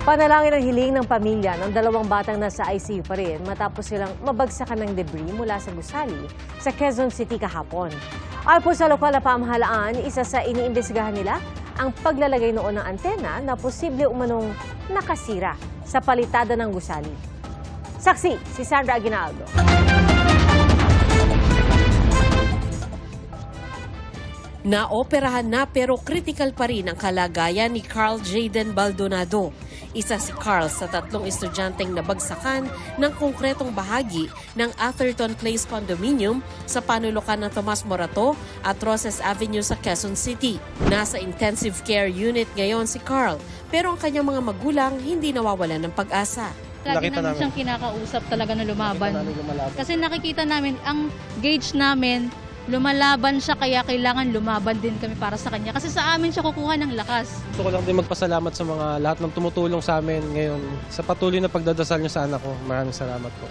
Panalangin ang hiling ng pamilya ng dalawang batang nasa ICU pa rin matapos silang mabagsakan ng debris mula sa gusali sa Quezon City kahapon. Ayon po sa lokal na pamahalaan, isa sa iniimbestigahan nila ang paglalagay noon ng antena na posible umanong nakasira sa palitada ng gusali. Saksi si Sandra Aguinaldo. Naoperahan na pero critical pa rin ang kalagayan ni Carl Jayden Baldonado. Isa si Carl sa 3 estudyanteng nabagsakan ng konkretong bahagi ng Atherton Place Condominium sa panulukan ng Tomas Morato at Roces Avenue sa Quezon City. Nasa intensive care unit ngayon si Carl, pero ang kanyang mga magulang hindi nawawalan ng pag-asa. Lagi namin siyang kinakausap talaga na lumaban. Kasi nakikita namin, ang gauge namin, lumalaban siya, kaya kailangan lumaban din kami para sa kanya. Kasi sa amin siya kukuha ng lakas. Gusto ko lang din magpasalamat sa mga lahat ng tumutulong sa amin ngayon sa patuloy na pagdadasal niyo sa anak ko. Maraming salamat po.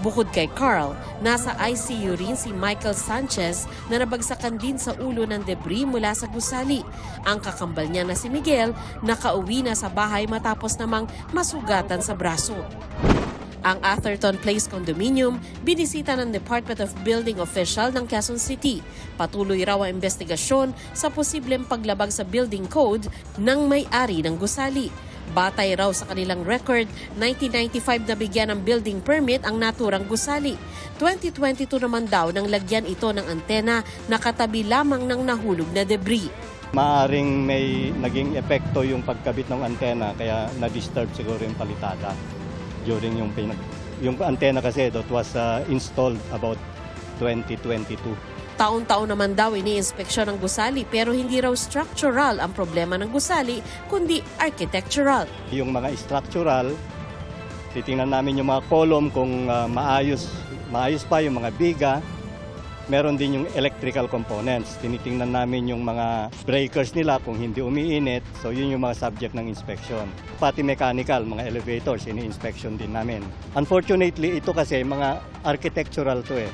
Bukod kay Carl, nasa ICU rin si Michael Sanchez na nabagsakan din sa ulo ng debris mula sa gusali. Ang kakambal niya na si Miguel nakauwi na sa bahay matapos namang masugatan sa braso. Ang Atherton Place Condominium, binisita ng Department of Building official ng Quezon City. Patuloy raw ang investigasyon sa posibleng paglabag sa building code ng may-ari ng gusali. Batay raw sa kanilang record, 1995 na bigyan ng building permit ang naturang gusali. 2022 naman daw nang lagyan ito ng antena na katabi lamang ng nahulog na debris. Maaring may naging epekto yung pagkabit ng antena kaya na-disturb siguro yung palitada. During yung antena kasi that was installed about 2022. Taon-taon naman daw iniinspeksyon ng gusali pero hindi raw structural ang problema ng gusali kundi architectural. Yung mga structural, titingnan namin yung mga column kung maayos pa yung mga biga. Meron din yung electrical components. Tinitingnan namin yung mga breakers nila kung hindi umiinit. So yun yung mga subject ng inspection. Pati mechanical, mga elevators, ini-inspection din namin. Unfortunately, ito kasi mga architectural to eh.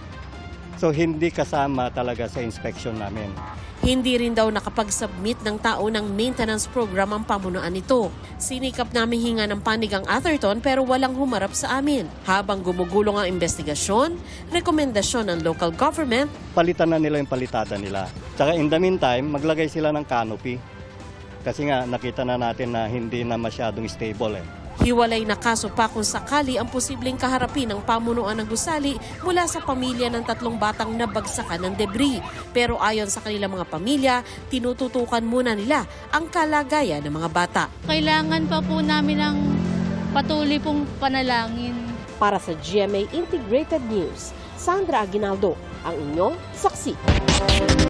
So hindi kasama talaga sa inspection namin. Hindi rin daw nakapag-submit ng tao ng maintenance program ang pamunuan nito. Sinikap namin hinga ng panig ang Atherton pero walang humarap sa amin. Habang gumugulong ang investigasyon, rekomendasyon ng local government, palitan na nila yung palitada nila. Tsaka in the meantime, maglagay sila ng canopy. Kasi nga nakita na natin na hindi na masyadong stable eh. Hiwalay na kaso pa kung sakali ang posibleng kaharapin ng pamunuan ng gusali mula sa pamilya ng 3 batang nabagsakan ng debris. Pero ayon sa kanilang mga pamilya, tinututukan muna nila ang kalagayan ng mga bata. Kailangan pa po namin ng patuloy pong panalangin. Para sa GMA Integrated News, Sandra Aguinaldo, ang inyong saksi.